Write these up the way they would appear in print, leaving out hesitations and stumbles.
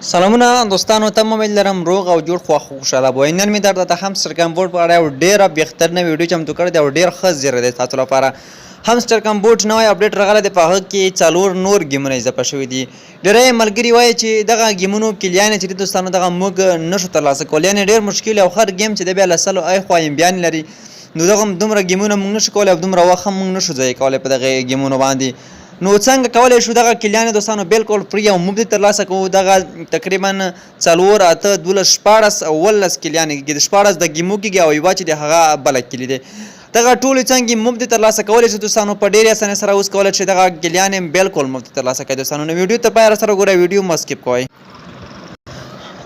سلامونه دوستانو ته مې لرم روغ او جوړ خو خوشاله وای نن مې درته همستر کمبوډ په اړه یو ډېره بهترینه ویډیو چمتو کړې ده او ډېر ښه زیری دی تاسو لپاره. همستر کمبوډ نوی اپډیټ راغلی دی، په هغه کې څلور نور ګیمونه اضافه شوي دي. ډېری ملګري وایي چې دغه ګیمونو کلیانې چې دي دوستانو دغه موږ نشو ترلاسه کولی، یعنې ډېر مشکل او هر ګیم چې دی بیا له سلو اخوا امبیان لري، نو دغه دومره ګیمونه موږ نشو کولی او دومره وخت هم موږ نشو ضایع کولی په دغه ګیمونو باندې. نو څنګه کولی شو دغه کلیانې دوستانو بالکل فری او مفت ترلاسه کوو؟ دغه تقریبا 4 8 12 14 او 18 کلیانې کېږي، 14 د ګیمو کېږي او یوه چې د هغه بله کلي دی. دغه ټولې څنګه مفت ترلاسه کولی شو دوستانو؟ په ډېرې اسانۍ سره اوس کولی شئ دغه کلیانې بالکل مفت ترلاسه کړئ دوستانو. نو ویډیو ته پای سره وګورئ، ویډیو مه سکپ کوئ.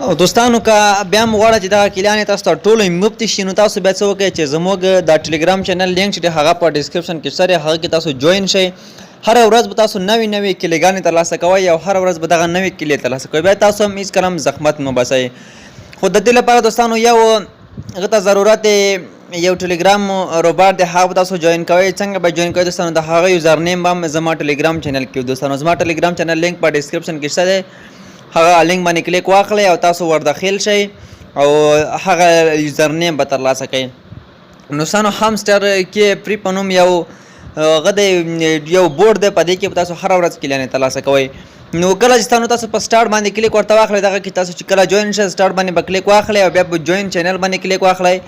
او دوستانو که بیا هم غواړئ چې دغه کلیانې تاسو ته ټولې مفت شي، نو تاسو بیا څه وکړئ چې زموږ د ټلیګرام چینل لینک چې دی هغه په ډسکرپشن کې شته دی، هغه کې تاسو جوین شئ. هر ورځ به تاسو نوې کلیګانې ترلاسه کوئ او هر ورځ به دغه نوې کلي ترلاسه کوئ، بیا تاسو هم هېڅ کله زحمت مه باسئ. خو د دې لپاره دوستانو یو هغه ته ضرورت یو ټلیګرام روباټ دی، هغه به تاسو جوین کوئ. څنګه به جوین کوئ دوستانو؟ د هغه یوزر نیم به هم زما ټلیګرام چینل کې دوستانو، زما ټلیګرام چینل لینک په ډسکرپشن کې شته دی، هغه لینک باندې کلیک واخلئ او تاسو ورداخل شئ او هغه یوزر نیم به ترلاسه کړئ. نو دوستانو همستر کې پری په نوم یو هغه د یو بورډ دی، په دې کې به تاسو هره ورځ کلیانې ترلاسه کوئ. نو کله چې تاسو په سټارټ باندې کلیک ورته واخلئ، دغه کې تاسو چې کله جوین شئ سټارټ باندې به کلیک واخلئ او بیا په جوین چینل باندې کلیک واخلئ.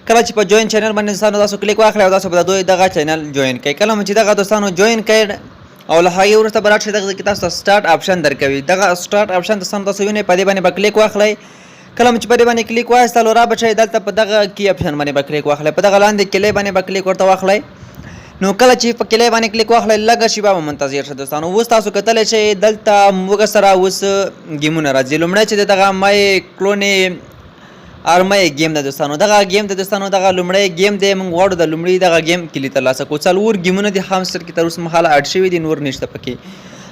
کله چې په جوین چینل باندې تاسو کلیک واخلئ او تاسو به د دوی دغه چینل جوین کړئ. کله چې دغه دوستانو جوین کړئ او له هغې وروسته به راشئ، دغه کې تاسو ته سټارټ آپشن درکوي. دغه سټارټ آپشن دوستانو تاسو وینئ، په دې باندې به کلیک واخلئ. کله چې په دې باندې کلیک واخیستلو را به شئ دلته په دغه کی آپشن باندې به کلیک واخلئ، په دغه لاندې کلی باندې به کلیک ورته واخلئ. نو کله چې په کلی باندې کلیک واخلئ لږه شیبه به منتظر شئ دوستانو. اوس تاسو کتلی شئ دلته موږ سره اوس ګیمونه راځي. لومړی چې دغه مای کلونې ارمای گیم ده دوستانو، دغه گیم ده دوستانو، دغه لومړی گیم دی. موږ غواړو د لومړي دغه گیم کلي ترلاسه کړو. څلور ګیمونه دي همستر کې تر اوسه مهاله اډ شوي دي، نور نشته پکې.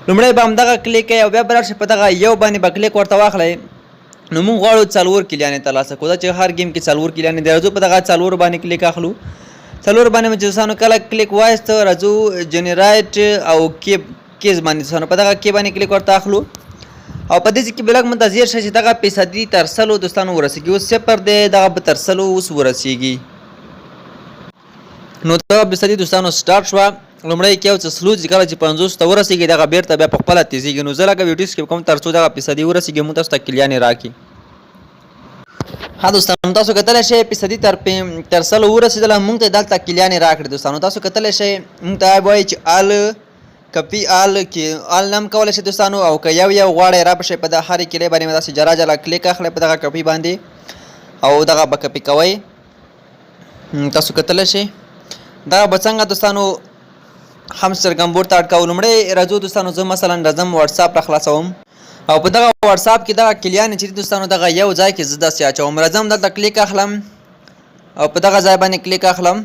لومړی به همدغه کلیک کوئ او بیا به راشئ په دغه یو باندې به کلیک ورته واخلئ. نو موږ غواړو 4 کلیانې ترلاسه کړو، دا چې هر گیم کې 4 کلیانې دي. راځو په دغه 4 باندې کلیک اخلو. 4 باندې مې دوستانو کله کلیک وایسته راځو جنریټ او کیز باندې دوستانو په دغه کې باندې کلیک ورته اخلو او په دې کې بلګ منتظر شئ چې دغه فیصدي تر 100 دوستانو ورسیږي. اوس 0 دی، دغه به تر 100 اوس ورسیږي. نو دغه فیصدي دوستانو سٹارټ شوه. لومړی کې یو څه سلو چې کله چې 50 ته ورسیږي دغه بیرته بیا په خپله تیزیږي. نو زه لکه ویډیو سکیپ کوم تر څو دغه فیصدي ورسیږي موږ تاسو ته کلیانې راکړي. ها دوستانو تاسو کتلی شئ فیصدي تر 100 ورسېدله، موږ ته دلته کلیانې راکړې دوستانو. تاسو کتلی شئ موږ ته وایي چې آل کپي آل کې آل نام کولی شئ دوستانو، او که یو غواړئ را به شئ په د هرې کلۍ باندې داسې جلا جلا کلیک اخلئ په دغه کپي باندې او دغه به کپي کوئ. تاسو کتلی شئ دغه به څنګه دوستانو همستر کمبوډ ته اډ کوو. لومړی راځو دوستانو، زه مثلا راځم واتساپ را خلاصوم او په دغه واتساپ کې دغه کلیانې چې دوستانو دغه یو ځای کې زه داسې اچوم. راځم دلته کلیک اخلم او په دغه ځای باندې کلیک اخلم،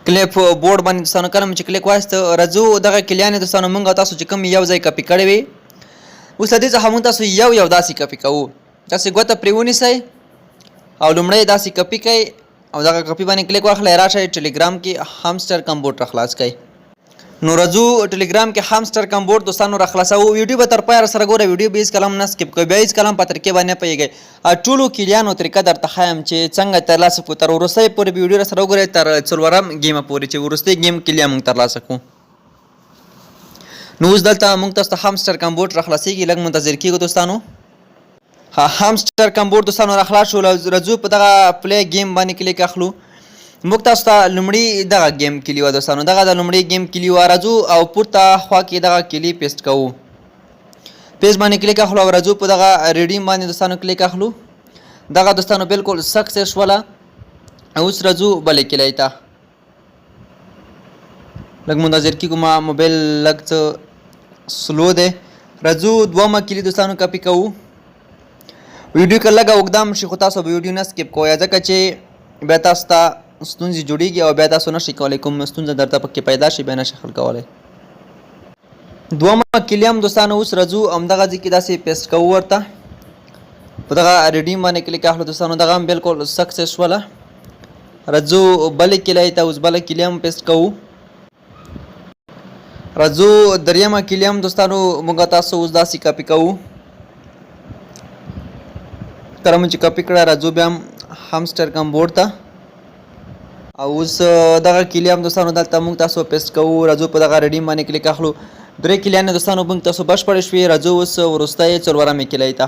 کلیپ بورډ باندې دوستانو. کله چې کلیک وایسته راځو دغه کلیانې دوستانو موږ تاسو چې کوم یو ځای کپي کړی وي، اوس له دې څخه موږ تاسو یو داسې کپي کوو. داسې ګوته پرې ونیسئ او لومړی داسې کپي کوئ او دغه کپي باندې کلیک واخلئ، راشئ ټلیګرام کې همستر کمبوډ را خلاص کړئ. نو راځو ټلیګرام کې همستر کمبوډ دوستانو را خلاصوو. ویډیو به تر پایه سره ګوره، ویډیو به هېڅ کله هم نه سکپ کوئ، بیا هېڅ کله هم په طریقې باندې نه پوهېږئ. ټولو کلیانو طریقه درته ښایم چې څنګه ترلاسه کړو. تر وروستۍ پورې به ویډیو را سره وګورئ، تر 4م ګیمه پورې چې وروستۍ ګیم کلیا موږ ترلاسه کړو. نو اوس دلته موږ تاسو ته همستر کمبوډ را خلاصېږي، لږ منتظر کېږو دوستانو. همستر کمبوډ دوستانو را خلاص شو. راځو په دغه پلی ګیم باندې کلیک اخلو. موږ تاسو ته لومړي دغه گیم کلي وه دوستانو، دغه د لومړي گیم کلي وه. راځو او پورته خوا کې دغه کلي پیسټ کوو. پیسټ باندې کلیک اخلو او راځو په دغه ریډیم باندې دوستانو کلیک اخلو. دغه دوستانو بالکل سکسیس شوله. اوس راځو بلې کلۍ ته، لږ منتظر کېږو، ما موبایل لږ څه سلو دی. راځو 2مه کلي دوستانو کپي کوو. ویډیو که لږه اوږده هم شي خو تاسو به ویډیو نه سکپ کوئ، ځکه چې بیا تاسو ته ستونزې جوړېږي او بیا تاسو نشئ کولی، کوم ستونزه درته پکې پیدا شي بیا نشئ حل کولی. 2مه کلي هم دوستانو اوس راځو همدغه ځای کې داسې پیسټ کوو ورته. په دغه ریډیم باندې کلیک اخلو دوستانو، دغه هم بالکل سکسیس شوله. راځو بلې کلۍ ته، اوس بله کلي هم پیسټ کوو. راځو 3مه کلي هم دوستانو موږ تاسو اوس داسې کاپي کوو. کله مو چې کاپي کړه راځو بیا هم همسټر کمبورډ ته او اوس دغه کیلي هم دوستانو دلته موږ تاسو پیسټ کوو. راځو په دغه ریډیم باندې کلیک اخلو. 3 کلیانې دوستانو موږ تاسو بشپړې شوې. راځو اوس وروستی څلورمې کلی ته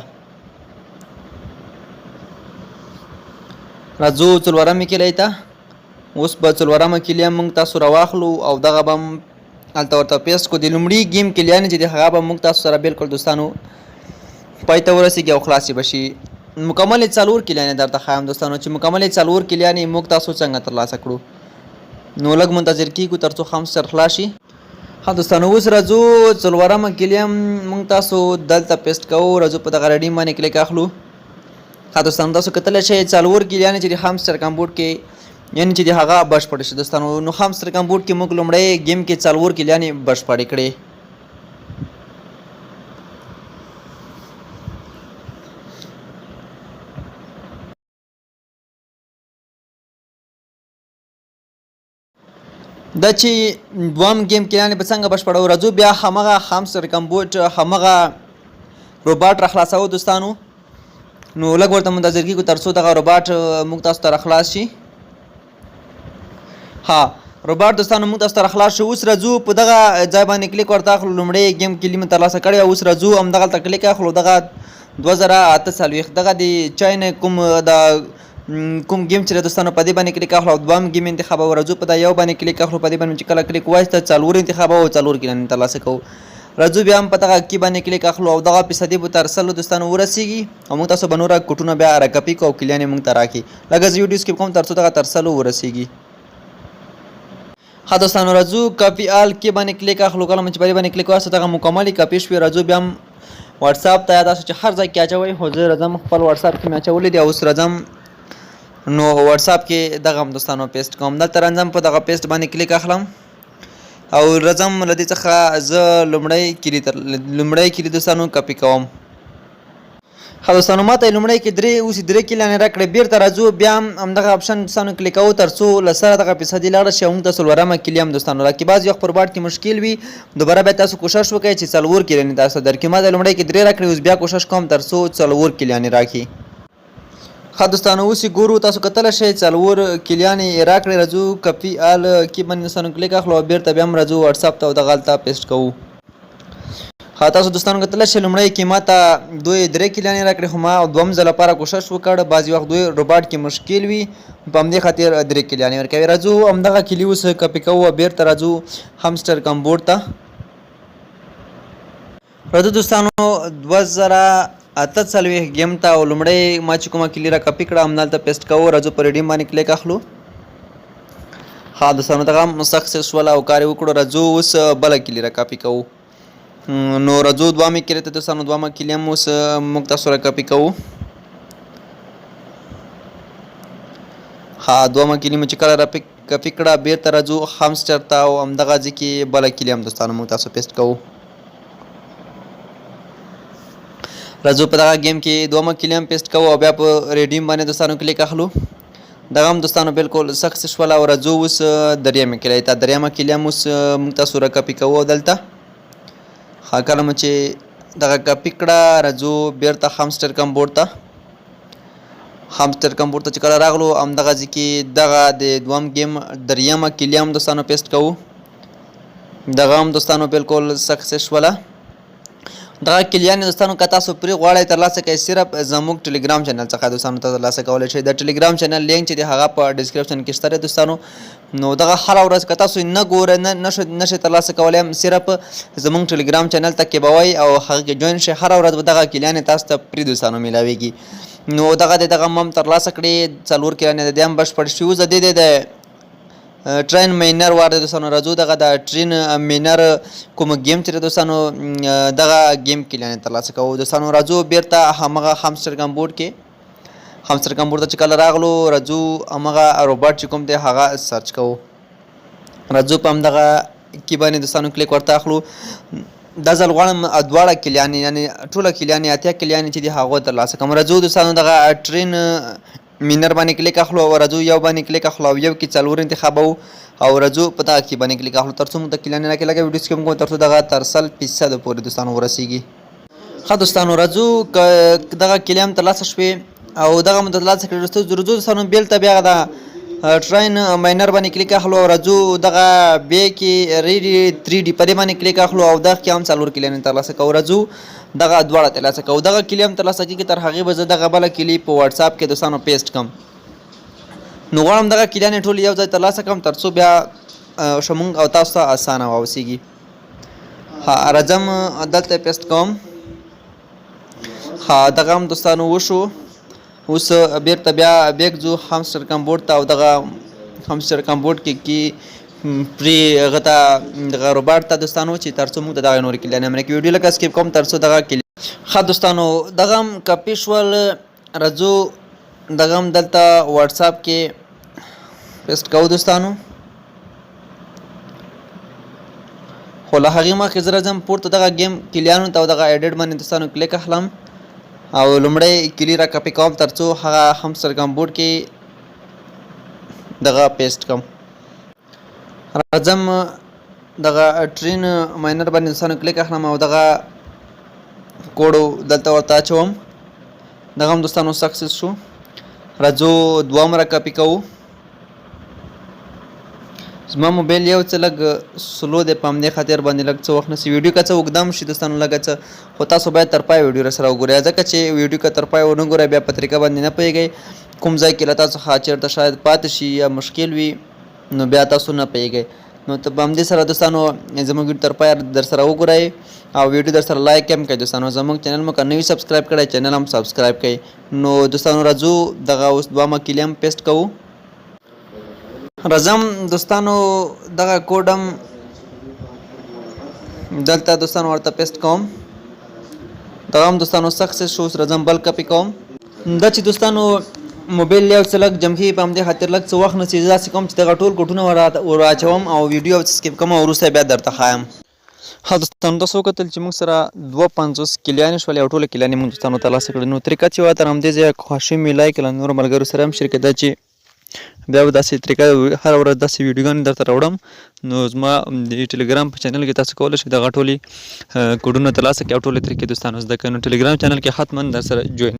راځو څلورمې کلی ته. اوس به څلورمه کلی هم موږ تاسو راواخلو او دغه به هم هلته ورته پیسټ کړو. د لومړي گیم کلیانې چې دي هغه به موږ تاسو سره بالکل دوستانو پای ته ورسېږي او خلاصې به شي. مکمل 4 کلیانې درته ښایم دوستانو چې مکمل 4 کلیانې موږ تاسو څنګه ترلاسه کړو. نو لږ منتظر کیږو تر څو همسټر خلاص شي. ها دوستانو اوس راځو څلورمه کلی هم موږ تاسو دلته پیسټ کوو. راځو په دغه ریډیم باندې کلیک اخلو. ها دوستانو تاسو کتلی شئ 4 کلیانې چې د همسټر کمبورډ کې یعنې چې د هغه بشپړې شي دوستانو. نو همسټر کمبورډ کې موږ لومړی ګیم کې 4 کلیانې بشپړې کړې. دا چې دوام گیم کلیانې به څنګه بشپړو. راځو بیا همغه همسټر کمبورډ همغه روباټ را خلاصوو دوستانو. نو لږ ورته منتظر کېږو تر څو دغه روباټ موږ تاسو ته راخلاص شي. ها روباټ دوستانو موږ تاسو ته راخلاص شو. اوس راځو په دغه ځای باندې کلیک ورته اخلو. لومړی ګیم کلي مې ترلاسه کړی. اوس راځو همدغلته کلیک اخلو. دغه 2048 دغه د چاینه کوم گیم چې دوستانو په دې باندې کلیک اخلو. دوام گیم انتخابوو. راځو په دا یو باندې کلیک اخلو. په دې باندې چې کله کلیک وایسته 4 انتخابوو 4 کلیانې ترلاسه کوو. راځو بیا هم په دغه کې باندې کلیک اخلو او دغه فیصدي به تر 100 دوستانو ورسیږي او موږ تاسو به نوره کوټونه بیا راکپي کوو او کلیانې موږ ته راکړي. لږ زه ویډیو سکیپ کوم تر څو دغه تر 100 ورسیږي. ها دوستانو راځو کاپي آل کې باندې کلیک اخلو. کله چې په دې باندې کلیک وایسته دغه مکملې کاپي شوې. راځو بیا هم واتساپ ته یا تاسو چې هر ځای کې اچوئ خو زه راځم خپل واتساپ کې مې اچولی دی. اوس راځم نو واتساپ کې دغه هم دوستانو پیسټ کوم. دلته راځم په دغه پیسټ باندې کلیک اخلم او راځم له دې څخه زه لومړی کلي دوستانو کاپي کوم. ښه دوستانو ما ته یې لومړی کې اوس 3 کلیانې راکړې. بیرته راځو بیا هم همدغه آپشن دوستانو کلیک کوو تر څو له سره دغه فیصدي لاړه شي او موږ ته څلورمه کلي هم دوستانو راکړي. بعض وخت پر باټ کې مشکل وي دوباره بیا تاسو کوشش وکړئ چې 4 کلیانې تاسو درکړي. ما ته لومړی کې 3 راکړې. اوس بیا کوشش کوم تر څو 4 کلیانې راکړي. ښه دوستانو اوس یې ګورو تاسو کتلی شئ 4 کلیانې یې راکړې. راځو کپي آل کې باندې دوستانو کلیک اخلو او بیرته بیا هم راځو واتساپ ته او دغه هلته پیسټ کوو. ها تاسو دوستانو کتلی شئ لومړی کې ما ته 3 کلیانې راکړې خو ما دوم ځل لپاره کوشش وکړ. بعضې وخت روباټ کې مشکل وي په همدې خاطر 3 کلیانې ورکوي. راځو همدغه کلي اوس کپي کوو او بیرته راځو همسټر کمبورډ ته. راځو دوستانو 2048 گیم ته او لومړی ما چې کومه کلي را کپي کړه همدلته پیسټ کوو. راځو په ریډیم باندې کلیک اخلو. ها دوستانو دغه هم سکسس شول او کار یې وکړو. راځو اوس بله کلي را کپي کوو. نو راځو دوامې کلي ته دوستانو. دوامه کلي هم اوس موږ تاسو را کپي کوو. ها دوامه کلي مو چې کله را کپي کړه بیرته راځو همسټر ته او همدغه ځای کې بله کلي هم دوستانو موږ تاسو پیسټ کوو. راځو په دغه گیم کې دومه کلي هم پیسټ کوو او بیا په ریډیم باندې دوستانو کلیک اخلو. دغه هم دوستانو بالکل سکسس شول او راځو اوس دریمه کلي ته. دریمه کلي هم اوس موږ تاسو را کپي کوو دلته. ښه کله مو چې دغه کپي کړه راځو بیرته همسټر کمبورډ ته. همسټر کمبورډ ته چې کله راغلو همدغه ځای کې دغه د دوم گیم دریمه کلي هم دوستانو پیسټ کوو. دغه هم دوستانو بالکل سکسس شوله. دغه کلیانې دوستانو که تاسو پرې غواړئ ترلاسه کړئ صرف زموږ ټلیګرام چینل څخه دوستانو ته ترلاسه کولی شئ. د ټلیګرام چینل لینک چې دی هغه په ډسکرپشن کې شته دی دوستانو. نو دغه هره ورځ که تاسو نه ګورئ نشئ ترلاسه کولی هم صرف زموږ ټلیګرام چینل ته کې به وئ او هغه کې جوین شئ. هره ورځ به دغه کلیانې تاسو ته پرې دوستانو میلاویږي. نو دغه هم ترلاسه کړئ 4 کلیانې د دې هم بشپړ شوي. اوس د دې د ټرین مینر وار دی دوستانو. راځو دغه د ټرین مینر کوم گیم چې دوستانو دغه گیم کلیانې ترلاسه کوو دوستانو. راځو بیرته همغه همسټر کمبورډ کې همسټر کمبورډ ته چې کله راغلو راځو همغه روباټ چې کوم دی هغه سرچ کوو. راځو په همدغه کې باندې دوستانو کلیک ورته اخلو. دا ځل غواړم دواړه کلیانې یعنې ټوله کلیانې 8 کلیانې چې دي هغو ترلاسه کوم. راځو دوستانو دغه ټرین مینر باندې کلیک اخلو او راځو یو باندې کلیک اخلو او یو کې 4 انتخابوو او راځو په دغه کې باندې کلیک اخلو تر څو موږ ته کلیانې راکړي. لکه ویډیو سکیپ کوو تر څو دغه تر 100% پورې دوستانو ورسیږي. ښه دوستانو راځو دغه کلي هم ترلاسه شوې. او دغه مو ترلاسه کړئ وروسته راځو دوستانو بیلته بیا د ټراین ماینر باندې کلیک اخلو او راځو دغه بیا کې ریډي 3D په دې باندې کلیک اخلو او دغه کې هم 4 کلیان ترلاسه کوو راځو دغه دواړه ترلاسه کوو دغه کلی هم ترلاسه کېږي تر هغې به زه دغه بله کلي په واتساپ کې دوستانو پیسټ کړم نو غواړم دغه کلیانې ټولې یو ځای ترلاسه کړم تر څو بیا شمونږ او تاسو ته اسانه واوسیږي راځم دلته پیسټ کوم دغه هم دوستانو وشو اوس بیرته بیا بیک ځو همسټر کمبورډ ته او دغه همسټر کمبورډ کې پرې هغه ته دغه روباټ ته دوستانو چې تر څو موږ د دغه نورې کلیانې هم کې ویډیو لکه سکیپ کوم تر څو دغه کلي ښه دوستانو دغه هم کاپي شول راځو دغه هم دلته واتساپ کې پیسټ کوو دوستانو خو له هغې مخکې زه راځم پورته دغه ګیم کلیانو ته او دغه ایډیټ باندې دوستانو کلیک اخلم او لومړی کلي را کاپي کوم تر څو هغه همسټر کمبورډ کې دغه پیسټ کوم راځم دغه ټرین ماینر باندې دوستانو کلیک اخلم او دغه کوډ دلته ورته اچوم دغه هم دوستانو سکسس شو راځو دوهم را کاپي کوو زما موبایل یو څه لږ سلو دی په همدې خاطر باندې لږ څه وخت نیسي ویډیو که څه اوږده هم شي دوستانو لږ څه خو تاسو باید تر پای ویډیو راسره وګورئ ځکه چې ویډیو که تر پای ونه ګورئ بیا په طریقه باندې نه پوهېږئ کوم ځای کې له تاسو څخه چېرته شاید پاتې شي یا مشکل وي نو بیا تاسو نه پوهېږئ نو ته په همدې سره دوستانو زموږ ویډیو تر پای در سره وګورئ او ویډیو در سره لایک هم کړئ دوستانو زموږ چینل مو که نه وي سبسکرایب کړی چینل هم سبسکرایب کړئ نو دوستانو راځو دغه اوس دوهمه کلي هم پیسټ کوو راځم دوستانو دغه کوډ هم دلته دوستانو ورته پیسټ کوم دغه هم دوستانو سکسس شو اوس راځم بل کاپي کوم دا چې دوستانو موبایل یو څه لږ جمهي په همدې خاطر لږ څه وخت نیسي زه داسې کوم چې دغه ټول کوډونه ور اچوم او ویډیو سکیپ کوم او وروسته بیا درته ښایم ها دوستانو تاسو وکتل چې موږ سره 52 کلیانې شولې او ټوله کلیانې موږ دوستانو ترلاسه کړې نو طریقه چې وه تر همدې ځایه خوښي مې لایک له نورو ملګرو سره هم شریکه ده چې بیا به داسې طریقه هره ورځ داسې ویډیوګانې درته راوړم نو زما د ټلګرام په چینل کې تاسو کولی شئ دغه ټولې کوډونه ترلاسه کړئ او ټولې طریقې دوستانو زده کړئ نو ټلګرام چینل کې حتما در سره جوین